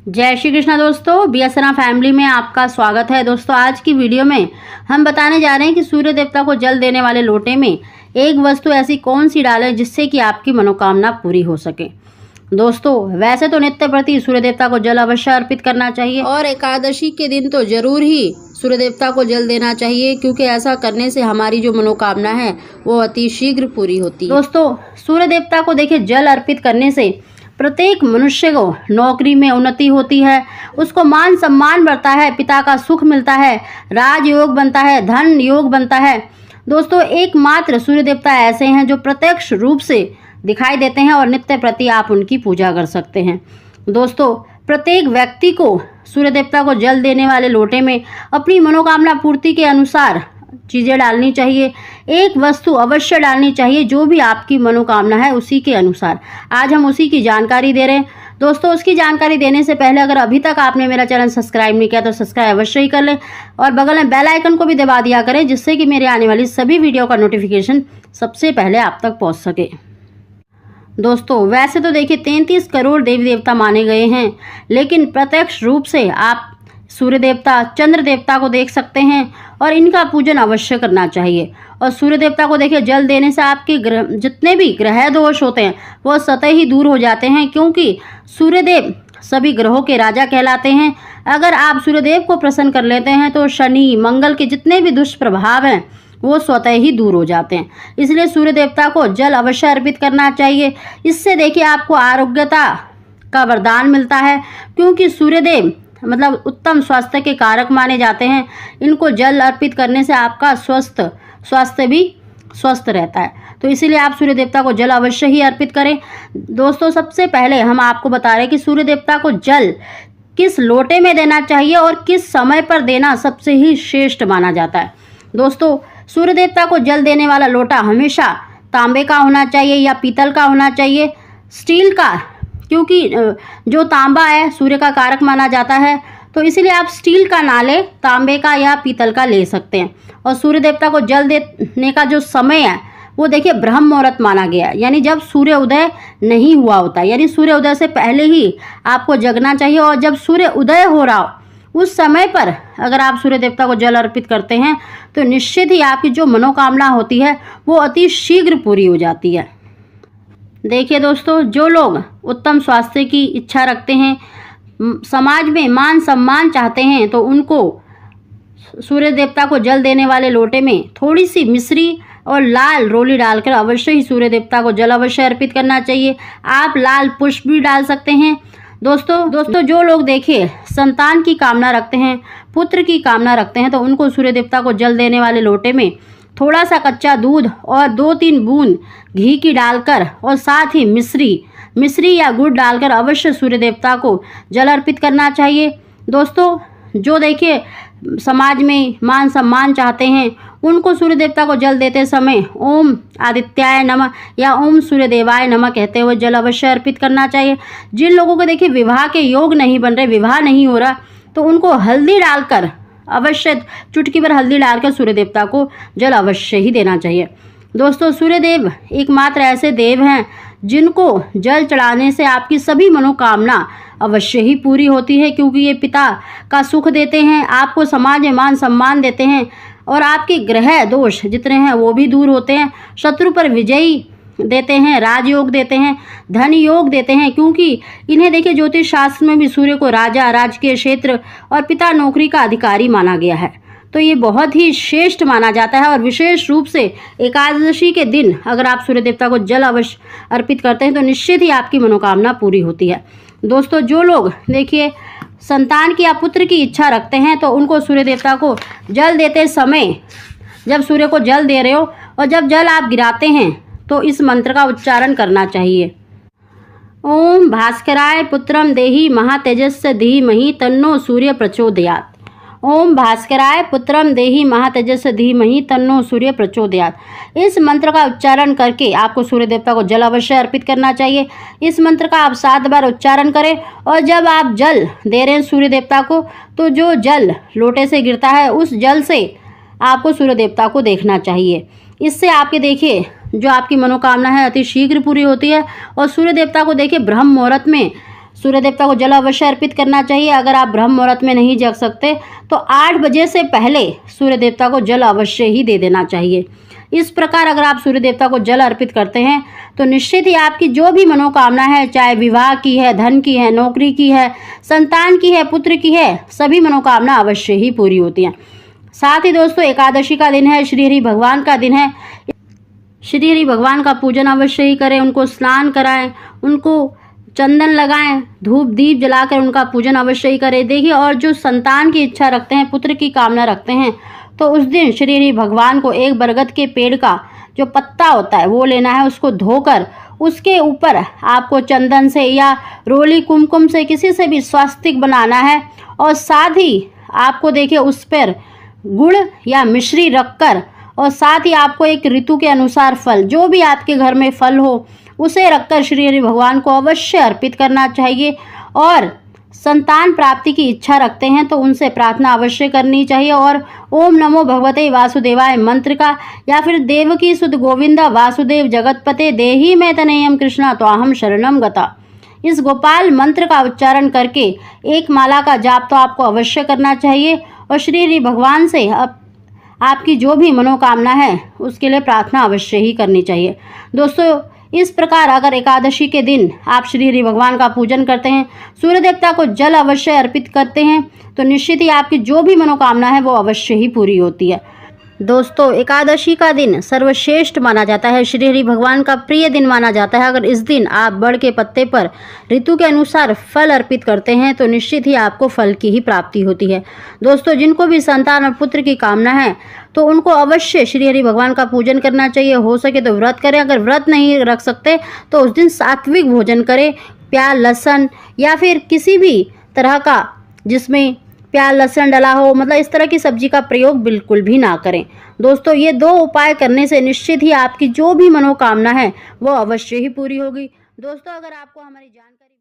जय श्री कृष्णा दोस्तों, बीएसएनआर फैमिली में आपका स्वागत है। दोस्तों आज की वीडियो में हम बताने जा रहे हैं कि सूर्य देवता को जल देने वाले लोटे में एक वस्तु ऐसी कौन सी डालें जिससे कि आपकी मनोकामना पूरी हो सके। दोस्तों वैसे तो नित्य प्रति सूर्य देवता को जल अवश्य अर्पित करना चाहिए और एकादशी के दिन तो जरूर ही सूर्य देवता को जल देना चाहिए, क्योंकि ऐसा करने से हमारी जो मनोकामना है वो अति शीघ्र पूरी होती है। दोस्तों सूर्य देवता को देखिए जल अर्पित करने से प्रत्येक मनुष्य को नौकरी में उन्नति होती है, उसको मान सम्मान बढ़ता है, पिता का सुख मिलता है, राजयोग बनता है, धन योग बनता है। दोस्तों एकमात्र सूर्य देवता ऐसे हैं जो प्रत्यक्ष रूप से दिखाई देते हैं और नित्य प्रति आप उनकी पूजा कर सकते हैं। दोस्तों प्रत्येक व्यक्ति को सूर्य देवता को जल देने वाले लोटे में अपनी मनोकामना पूर्ति के अनुसार चीज़ें डालनी चाहिए। एक वस्तु अवश्य डालनी चाहिए जो भी आपकी मनोकामना है उसी के अनुसार। आज हम उसी की जानकारी दे रहे हैं। दोस्तों उसकी जानकारी देने से पहले अगर अभी तक आपने मेरा चैनल सब्सक्राइब नहीं किया तो सब्सक्राइब अवश्य ही कर लें और बगल में बेल आइकन को भी दबा दिया करें, जिससे कि मेरे आने वाली सभी वीडियो का नोटिफिकेशन सबसे पहले आप तक पहुँच सके। दोस्तों वैसे तो देखिए 33 करोड़ देवी देवता माने गए हैं, लेकिन प्रत्यक्ष रूप से आप सूर्य देवता, चंद्र देवता को देख सकते हैं और इनका पूजन अवश्य करना चाहिए। और सूर्य देवता को देखिए जल देने से आपके जितने भी ग्रह दोष होते हैं वो स्वतः ही दूर हो जाते हैं, क्योंकि सूर्यदेव सभी ग्रहों के राजा कहलाते हैं। अगर आप सूर्यदेव को प्रसन्न कर लेते हैं तो शनि मंगल के जितने भी दुष्प्रभाव हैं वो स्वतः ही दूर हो जाते हैं। इसलिए सूर्य देवता को जल अवश्य अर्पित करना चाहिए। इससे देखिए आपको आरोग्यता का वरदान मिलता है, क्योंकि सूर्यदेव मतलब उत्तम स्वास्थ्य के कारक माने जाते हैं। इनको जल अर्पित करने से आपका स्वास्थ्य भी स्वस्थ रहता है। तो इसीलिए आप सूर्य देवता को जल अवश्य ही अर्पित करें। दोस्तों सबसे पहले हम आपको बता रहे हैं कि सूर्य देवता को जल किस लोटे में देना चाहिए और किस समय पर देना सबसे ही श्रेष्ठ माना जाता है। दोस्तों सूर्य देवता को जल देने वाला लोटा हमेशा तांबे का होना चाहिए या पीतल का होना चाहिए, स्टील का, क्योंकि जो तांबा है सूर्य का कारक माना जाता है। तो इसीलिए आप स्टील का ना ले, तांबे का या पीतल का ले सकते हैं। और सूर्य देवता को जल देने का जो समय है वो देखिए ब्रह्म मुहूर्त माना गया है, यानी जब सूर्य उदय नहीं हुआ होता, यानी सूर्य उदय से पहले ही आपको जगना चाहिए। और जब सूर्य उदय हो रहा हो उस समय पर अगर आप सूर्य देवता को जल अर्पित करते हैं तो निश्चित ही आपकी जो मनोकामना होती है वो अति शीघ्र पूरी हो जाती है। देखिए दोस्तों जो लोग उत्तम स्वास्थ्य की इच्छा रखते हैं, समाज में मान सम्मान चाहते हैं, तो उनको सूर्य देवता को जल देने वाले लोटे में थोड़ी सी मिश्री और लाल रोली डालकर अवश्य ही सूर्य देवता को जल अवश्य अर्पित करना चाहिए। आप लाल पुष्प भी डाल सकते हैं। दोस्तों जो लोग देखिए संतान की कामना रखते हैं, पुत्र की कामना रखते हैं, तो उनको सूर्य देवता को जल देने वाले लोटे में थोड़ा सा कच्चा दूध और 2-3 बूंद घी की डालकर और साथ ही मिश्री या गुड़ डालकर अवश्य सूर्य देवता को जल अर्पित करना चाहिए। दोस्तों जो देखिए समाज में मान सम्मान चाहते हैं उनको सूर्य देवता को जल देते समय ओम आदित्याय नमः या ओम सूर्य देवाय नमः कहते हुए जल अवश्य अर्पित करना चाहिए। जिन लोगों को देखिए विवाह के योग नहीं बन रहे, विवाह नहीं हो रहा, तो उनको हल्दी डालकर अवश्य चुटकी भर हल्दी डालकर सूर्य देवता को जल अवश्य ही देना चाहिए। दोस्तों सूर्यदेव एकमात्र ऐसे देव हैं जिनको जल चढ़ाने से आपकी सभी मनोकामना अवश्य ही पूरी होती है, क्योंकि ये पिता का सुख देते हैं, आपको समाज में मान सम्मान देते हैं और आपके ग्रह दोष जितने हैं वो भी दूर होते हैं। शत्रु पर विजयी देते हैं, राजयोग देते हैं, धन योग देते हैं, क्योंकि इन्हें देखिए ज्योतिष शास्त्र में भी सूर्य को राजा, राजकीय क्षेत्र और पिता नौकरी का अधिकारी माना गया है। तो ये बहुत ही श्रेष्ठ माना जाता है। और विशेष रूप से एकादशी के दिन अगर आप सूर्य देवता को जल अवश्य अर्पित करते हैं तो निश्चित ही आपकी मनोकामना पूरी होती है। दोस्तों जो लोग देखिए संतान की या पुत्र की इच्छा रखते हैं तो उनको सूर्य देवता को जल देते समय जब सूर्य को जल दे रहे हो और जब जल आप गिराते हैं तो इस मंत्र का उच्चारण करना चाहिए। ओम भास्कराय पुत्रम देहि महातेजस्य धीमहि तन्नो सूर्य प्रचोदयात्। ओम भास्कराय पुत्रम देहि महातेजस्य धीमहि तन्नो सूर्य प्रचोदयात्। इस मंत्र का उच्चारण करके आपको सूर्य देवता को जल अवश्य अर्पित करना चाहिए। इस मंत्र का आप 7 बार उच्चारण करें और जब आप जल दे रहे हैं सूर्य देवता को तो जो जल लोटे से गिरता है उस जल से आपको सूर्य देवता को देखना चाहिए। इससे आपके देखिए जो आपकी मनोकामना है अति शीघ्र पूरी होती है। और सूर्य देवता को देखिए ब्रह्म मुहूर्त में सूर्य देवता को जल अवश्य अर्पित करना चाहिए। अगर आप ब्रह्म मुहूर्त में नहीं जग सकते तो 8 बजे से पहले सूर्य देवता को जल अवश्य ही दे देना चाहिए। इस प्रकार अगर आप सूर्य देवता को जल अर्पित करते हैं तो निश्चित ही आपकी जो भी मनोकामना है, चाहे विवाह की है, धन की है, नौकरी की है, संतान की है, पुत्र की है, सभी मनोकामना अवश्य ही पूरी होती हैं। साथ ही दोस्तों एकादशी का दिन है, श्री हरि भगवान का दिन है। श्री हरि भगवान का पूजन अवश्य ही करें, उनको स्नान कराएं, उनको चंदन लगाएं, धूप दीप जलाकर उनका पूजन अवश्य ही करें। देखिए, और जो संतान की इच्छा रखते हैं, पुत्र की कामना रखते हैं, तो उस दिन श्री हरि भगवान को एक बरगद के पेड़ का जो पत्ता होता है वो लेना है, उसको धोकर उसके ऊपर आपको चंदन से या रोली कुमकुम से किसी से भी स्वास्तिक बनाना है। और साथ ही आपको देखिए उस पर गुड़ या मिश्री रखकर, और साथ ही आपको एक ऋतु के अनुसार फल, जो भी आपके घर में फल हो उसे रखकर श्री हरि भगवान को अवश्य अर्पित करना चाहिए। और संतान प्राप्ति की इच्छा रखते हैं तो उनसे प्रार्थना अवश्य करनी चाहिए। और ओम नमो भगवते वासुदेवाय मंत्र का या फिर देवकी सुत गोविंदा वासुदेव जगतपते देही मैं तनेयम कृष्णा त्वाहम शरणम गता, इस गोपाल मंत्र का उच्चारण करके एक माला का जाप तो आपको अवश्य करना चाहिए। और श्री हरि भगवान से आपकी जो भी मनोकामना है उसके लिए प्रार्थना अवश्य ही करनी चाहिए। दोस्तों इस प्रकार अगर एकादशी के दिन आप श्री हरि भगवान का पूजन करते हैं, सूर्य देवता को जल अवश्य अर्पित करते हैं, तो निश्चित ही आपकी जो भी मनोकामना है वो अवश्य ही पूरी होती है। दोस्तों एकादशी का दिन सर्वश्रेष्ठ माना जाता है, श्री हरि भगवान का प्रिय दिन माना जाता है। अगर इस दिन आप बड़ के पत्ते पर ऋतु के अनुसार फल अर्पित करते हैं तो निश्चित ही आपको फल की ही प्राप्ति होती है। दोस्तों जिनको भी संतान और पुत्र की कामना है तो उनको अवश्य श्री हरि भगवान का पूजन करना चाहिए। हो सके तो व्रत करें, अगर व्रत नहीं रख सकते तो उस दिन सात्विक भोजन करें। प्याज लहसुन या फिर किसी भी तरह का जिसमें प्याज लहसुन डला हो, मतलब इस तरह की सब्जी का प्रयोग बिल्कुल भी ना करें। दोस्तों ये 2 उपाय करने से निश्चित ही आपकी जो भी मनोकामना है वो अवश्य ही पूरी होगी। दोस्तों अगर आपको हमारी जानकारी